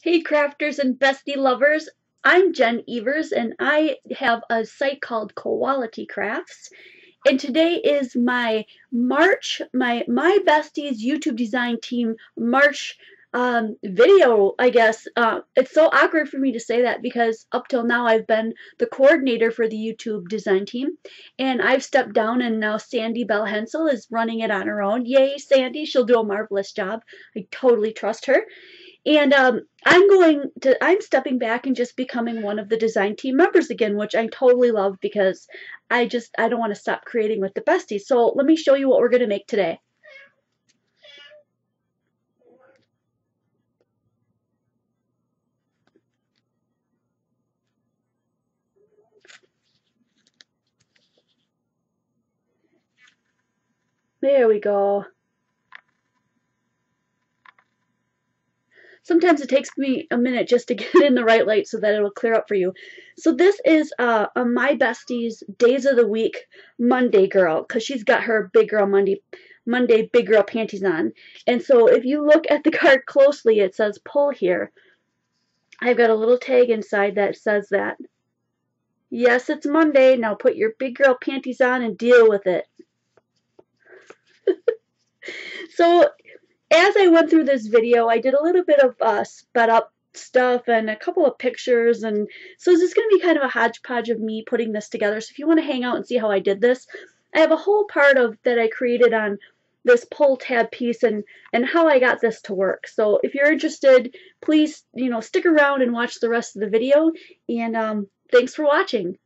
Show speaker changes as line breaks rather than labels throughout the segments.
Hey crafters and bestie lovers, I'm Jen Evers and I have a site called Quality Crafts. And today is my March, my besties YouTube design team March video, I guess. It's so awkward for me to say that because up till now I've been the coordinator for the YouTube design team, and I've stepped down and now Sandy Bell Hensel is running it on her own. Yay, Sandy! She'll do a marvelous job. I totally trust her. And I'm stepping back and just becoming one of the design team members again, which I totally love because I don't want to stop creating with the besties. So let me show you what we're going to make today. There we go. Sometimes it takes me a minute just to get in the right light so that it'll clear up for you. So this is a My Bestie's Days of the Week Monday girl because she's got her Big Girl Monday Big Girl Panties on. And so if you look at the card closely, it says pull here. I've got a little tag inside that says that. Yes, it's Monday. Now put your big girl panties on and deal with it. So as I went through this video, I did a little bit of sped up stuff and a couple of pictures, and so this is going to be kind of a hodgepodge of me putting this together. So if you want to hang out and see how I did this, I have a whole part of that I created on this pull tab piece and how I got this to work. So if you're interested, please stick around and watch the rest of the video, and thanks for watching.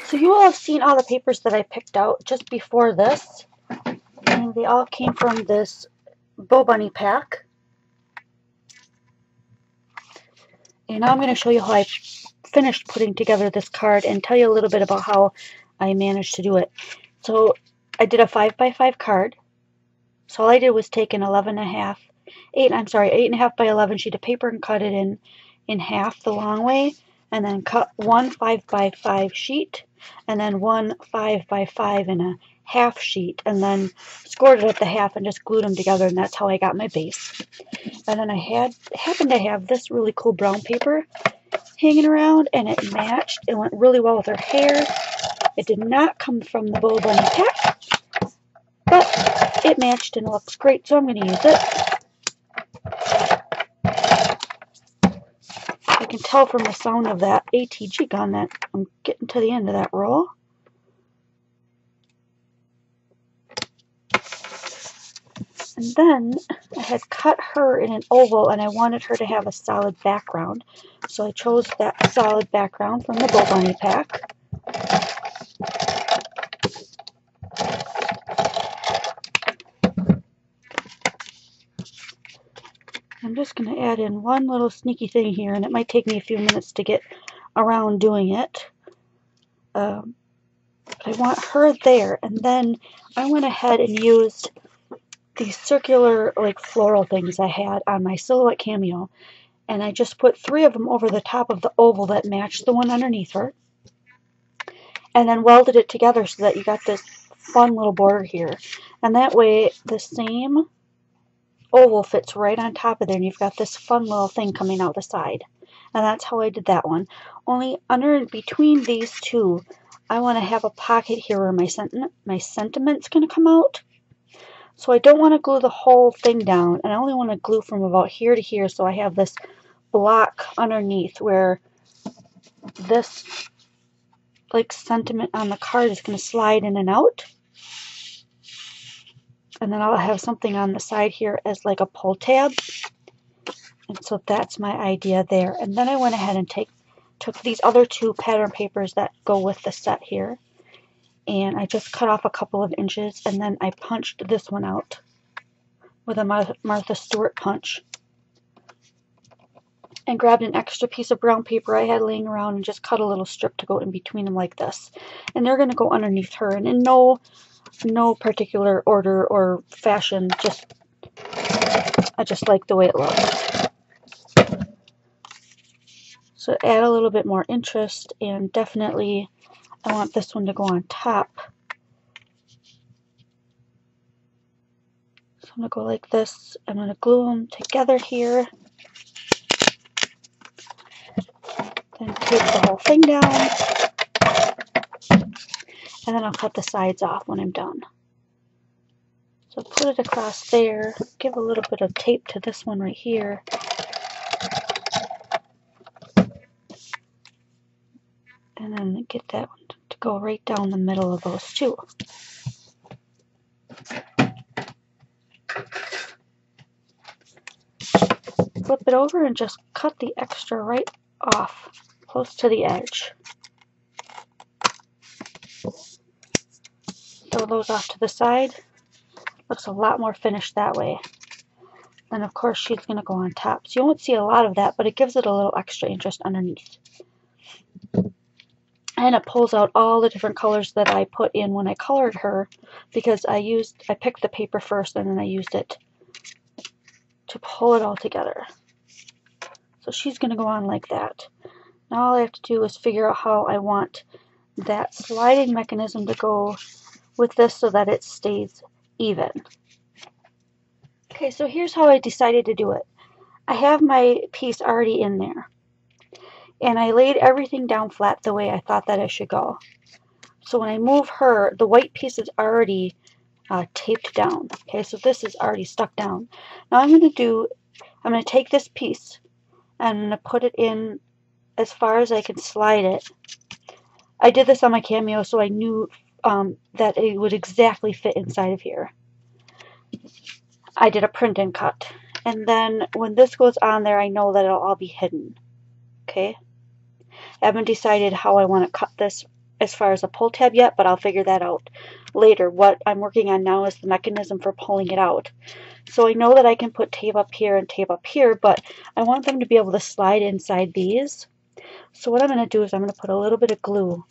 So you will have seen all the papers that I picked out just before this, and they all came from this Bow Bunny pack. And now I'm going to show you how I finished putting together this card and tell you a little bit about how I managed to do it. So I did a 5x5 card. So all I did was take an 8.5 by 11 sheet of paper and cut it in half the long way, and then cut one 5x5 sheet, and then one 5x5 in a half sheet, and then scored it at the half and just glued them together, and that's how I got my base. And then I happened to have this really cool brown paper hanging around, and it matched. It went really well with her hair. It did not come from the Bow Bunny pack, but it matched and it looks great, so I'm going to use it. I can tell from the sound of that ATG gun that I'm getting to the end of that roll. And then I had cut her in an oval and I wanted her to have a solid background. So I chose that solid background from the Bow Bunny pack. I'm just going to add in one little sneaky thing here, and it might take me a few minutes to get around doing it. But I want her there, and then I went ahead and used these circular like floral things I had on my Silhouette Cameo, and I just put 3 of them over the top of the oval that matched the one underneath her, and then welded it together so that you got this fun little border here, and that way the same oval fits right on top of there, and you've got this fun little thing coming out the side. And that's how I did that one. Only under between these two, I want to have a pocket here where my sentiment's going to come out. So I don't want to glue the whole thing down, and I only want to glue from about here to here, so I have this block underneath where this like sentiment on the card is going to slide in and out. And then I'll have something on the side here as like a pull tab. And so that's my idea there. And then I went ahead and took these other 2 pattern papers that go with the set here, and I just cut off a couple of inches, and then I punched this one out with a Martha Stewart punch, and grabbed an extra piece of brown paper I had laying around and just cut a little strip to go in between them like this. And they're going to go underneath her, and in no particular order or fashion, I just like the way it looks. So add a little bit more interest, and definitely I want this one to go on top. So I'm going to go like this. I'm going to glue them together here. Then tape the whole thing down. And then I'll cut the sides off when I'm done. So put it across there. Give a little bit of tape to this one right here. And then get that one to go right down the middle of those two. Flip it over and just cut the extra right off, close to the edge. Throw those off to the side. Looks a lot more finished that way. Then of course she's going to go on top. So you won't see a lot of that, but it gives it a little extra interest underneath. And it pulls out all the different colors that I put in when I colored her, because I picked the paper first and then I used it to pull it all together. So she's going to go on like that. Now all I have to do is figure out how I want that sliding mechanism to go with this so that it stays even. Okay, so here's how I decided to do it. I have my piece already in there. And I laid everything down flat the way I thought that it should go. So when I move her, the white piece is already taped down. Okay, so this is already stuck down. Now I'm going to take this piece and I'm going to put it in as far as I can slide it. I did this on my cameo so I knew that it would exactly fit inside of here. I did a print and cut. And then when this goes on there, I know that it'll all be hidden. Okay? I haven't decided how I want to cut this as far as a pull tab yet, but I'll figure that out later. What I'm working on now is the mechanism for pulling it out. So I know that I can put tape up here and tape up here, but I want them to be able to slide inside these. So what I'm going to do is I'm going to put a little bit of glue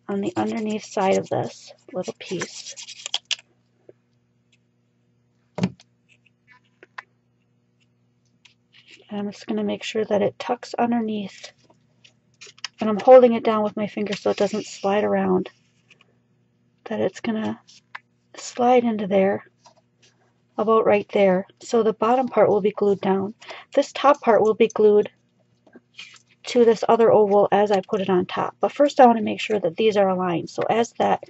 on the underneath side of this little piece. And I'm just going to make sure that it tucks underneath. And I'm holding it down with my finger so it doesn't slide around. That it's going to slide into there, about right there. So the bottom part will be glued down. This top part will be glued to this other oval as I put it on top. But first I want to make sure that these are aligned. So as that,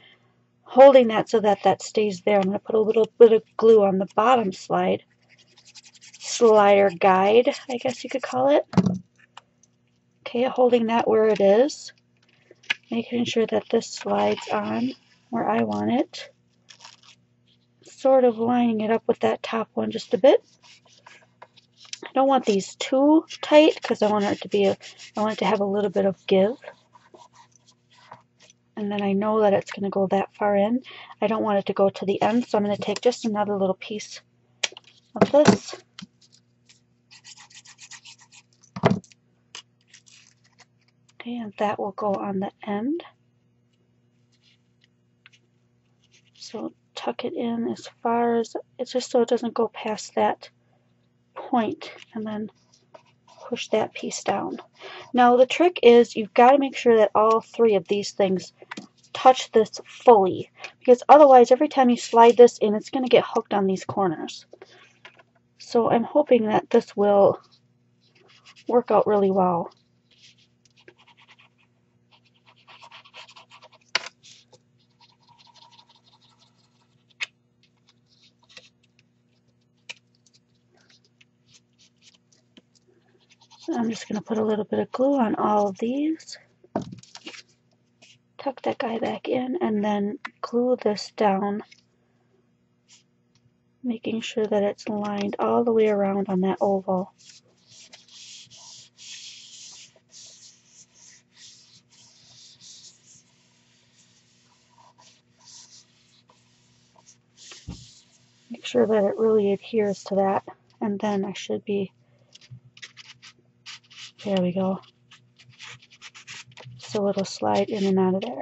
holding that so that that stays there, I'm going to put a little bit of glue on the bottom slider guide, I guess you could call it. Okay, holding that where it is, making sure that this slides on where I want it. Sort of lining it up with that top one just a bit. I don't want these too tight because I want it to have a little bit of give. And then I know that it's going to go that far in. I don't want it to go to the end, so I'm going to take just another little piece of this. Okay, and that will go on the end. So tuck it in as far as, it's just so it doesn't go past that point, and then push that piece down. Now the trick is you've got to make sure that all three of these things touch this fully, because otherwise every time you slide this in, it's going to get hooked on these corners. So I'm hoping that this will work out really well. So I'm just going to put a little bit of glue on all of these. Tuck that guy back in and then glue this down, making sure that it's lined all the way around on that oval. Make sure that it really adheres to that, and then I should be, there we go. So it'll slide in and out of there.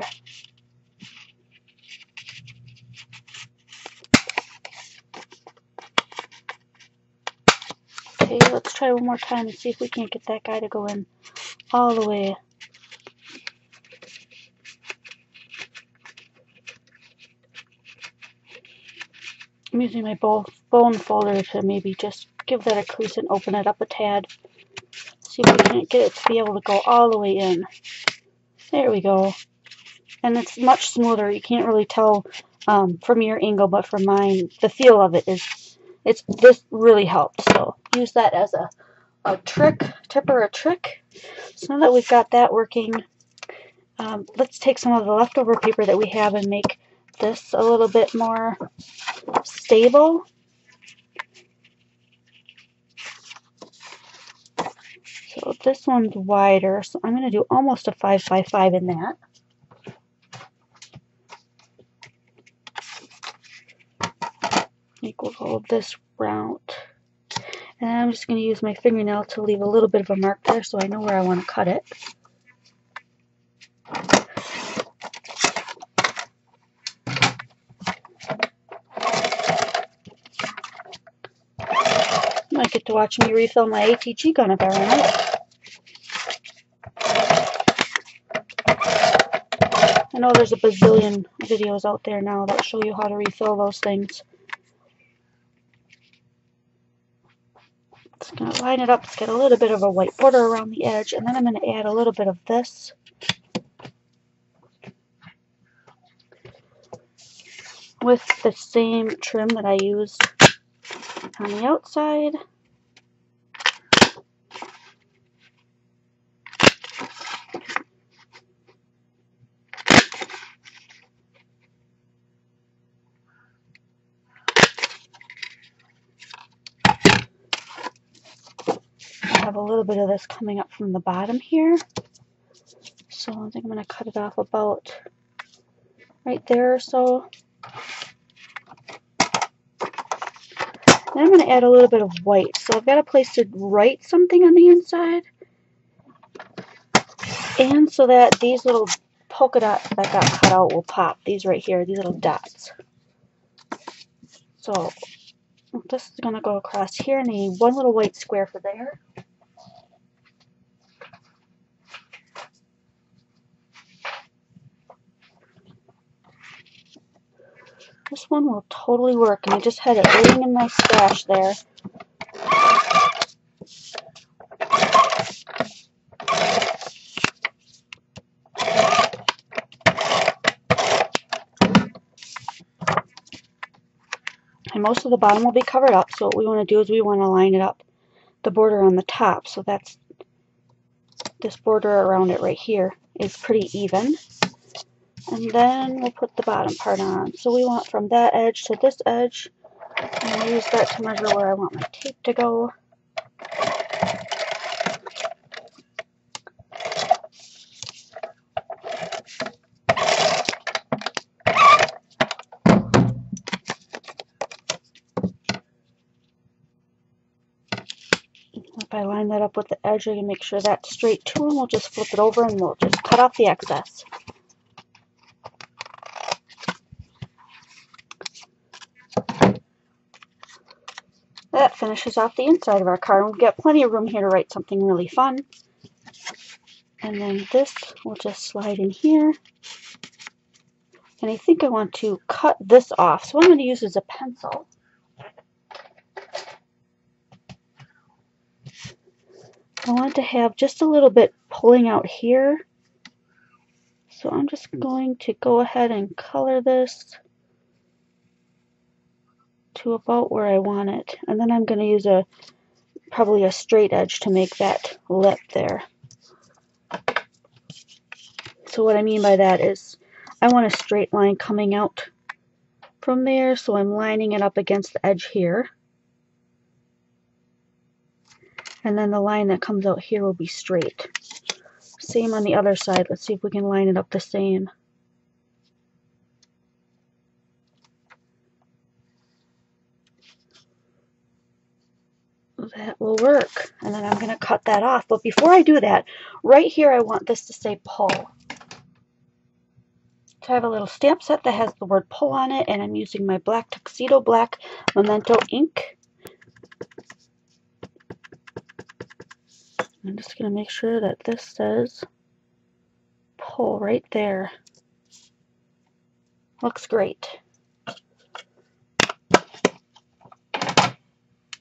Okay, let's try one more time and see if we can't get that guy to go in all the way. I'm using my both bone folder to maybe just give that a crease and open it up a tad. See if we can't get it to be able to go all the way in. There we go. And it's much smoother. You can't really tell from your angle, but from mine, the feel of it is, this really helped. So use that as a tip or a trick. So now that we've got that working, let's take some of the leftover paper that we have and make this a little bit more stable. So this one's wider, so I'm going to do almost a 5 by 5 in that. Equals all of this round. And I'm just going to use my fingernail to leave a little bit of a mark there so I know where I want to cut it. You might get to watch me refill my ATG gun if I run out. I know there's a bazillion videos out there now that show you how to refill those things. Just going to line it up, get a little bit of a white border around the edge, and then I'm going to add a little bit of this. With the same trim that I used on the outside. I have a little bit of this coming up from the bottom here. So I think I'm going to cut it off about right there or so. Then I'm going to add a little bit of white. So I've got a place to write something on the inside. And so that these little polka dots that got cut out will pop. These right here, these little dots. So this is going to go across here, and I need one little white square for there. This one will totally work, and I just had it waiting in my stash there. And most of the bottom will be covered up, so what we want to do is we want to line it up, the border on the top, so that's this border around it right here is pretty even. And then we'll put the bottom part on. So we want from that edge to this edge, and I'll use that to measure where I want my tape to go. If I line that up with the edge, I can make sure that's straight too, and we'll just flip it over and we'll just cut off the excess. That finishes off the inside of our card. We've got plenty of room here to write something really fun. And then this will just slide in here. And I think I want to cut this off. So what I'm going to use is a pencil. I want to have just a little bit pulling out here. So I'm just going to go ahead and color this to about where I want it. And then I'm going to use probably a straight edge to make that lip there. So what I mean by that is I want a straight line coming out from there, so I'm lining it up against the edge here. And then the line that comes out here will be straight. Same on the other side. Let's see if we can line it up the same. That will work. And then I'm going to cut that off. But before I do that, right here I want this to say pull. So I have a little stamp set that has the word pull on it, and I'm using my black Tuxedo Black Memento ink. I'm just going to make sure that this says pull right there. Looks great.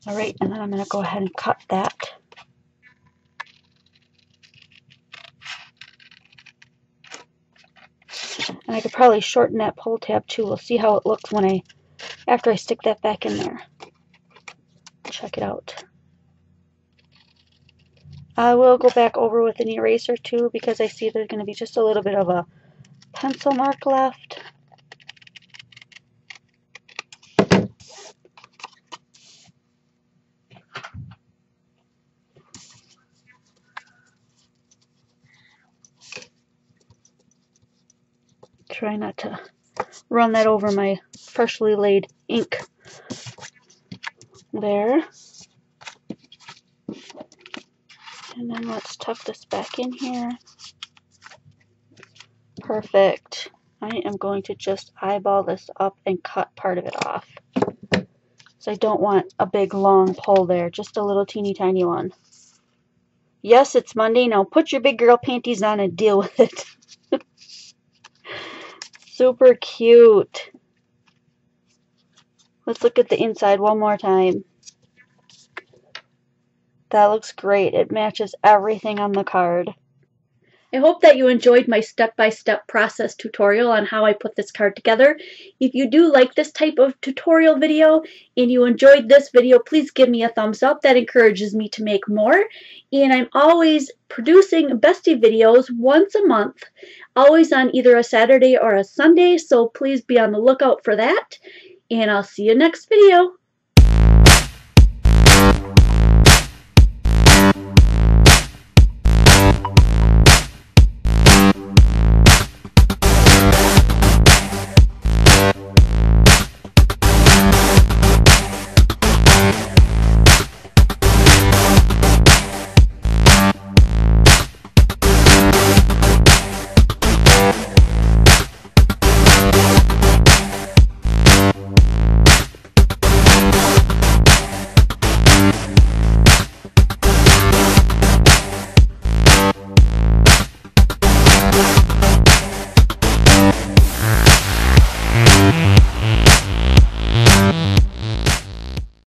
Alright, and then I'm going to go ahead and cut that. And I could probably shorten that pull tab too. We'll see how it looks when after I stick that back in there. Check it out. I will go back over with an eraser too because I see there's going to be just a little bit of a pencil mark left. Try not to run that over my freshly laid ink there. And then let's tuck this back in here. Perfect. I am going to just eyeball this up and cut part of it off. So I don't want a big long pull there, just a little teeny tiny one. Yes, it's Monday. Now put your big girl panties on and deal with it. Super cute. Let's look at the inside one more time. That looks great. It matches everything on the card. I hope that you enjoyed my step-by-step process tutorial on how I put this card together. If you do like this type of tutorial video and you enjoyed this video, please give me a thumbs up. That encourages me to make more. And I'm always producing bestie videos once a month, always on either a Saturday or a Sunday, so please be on the lookout for that. And I'll see you next video.